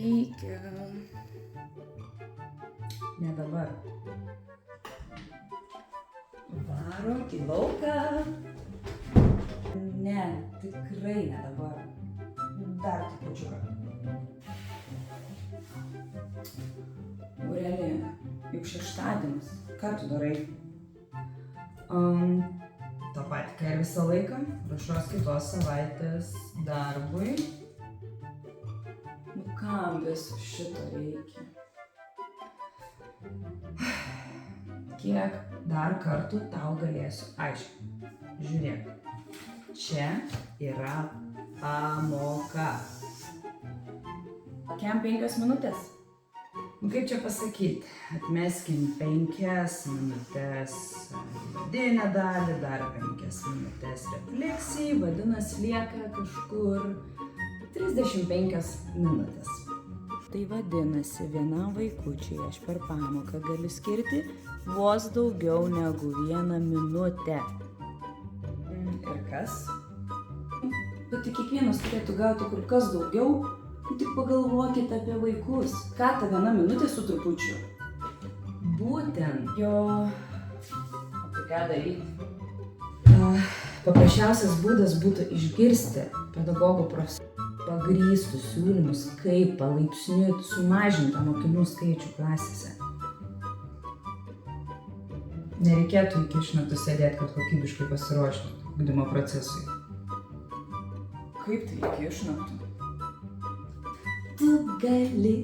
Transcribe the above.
reikia. Ne dabar. Varo į lauką. Ne, tikrai ne dabar. Dar trupučiuką. Aurelija, juk šeštadienis. Ką tu darai? Tą patį, ką ir visą laiką. Ruošiuos kitos savaitės darbui. Nu kam viso šito reikia? Kiek dar kartų tau galėsiu aiškinti? Žiūrėk, čia yra pamoka. Kem 5 minutės? Nu kaip čia pasakyti, atmeskim 5 minutės vidinę dalį, dar 5 minutės refleksijai, vadinasi lieka kažkur 35 minutės. Tai vadinasi, vienam vaikučiui aš per pamoką galiu skirti vos daugiau negu 1 minutę. Ir kas? Bet tai kiekvienas turėtų gauti kur kas daugiau. Tik pagalvokit apie vaikus. Ką ta 1 minutė su trupučiu? Būtent. Jo. O tai ką daryti? Paprasčiausias būdas būtų išgirsti pedagogų pagrįstus siūlymus, kaip palaipsniui sumažinti mokinių skaičių klasėse. Nereikėtų iki išnaktų sėdėti, kad kokybiškai pasiruošti ugdymo procesui. Kaip tai iki išnaktų? Tu gali.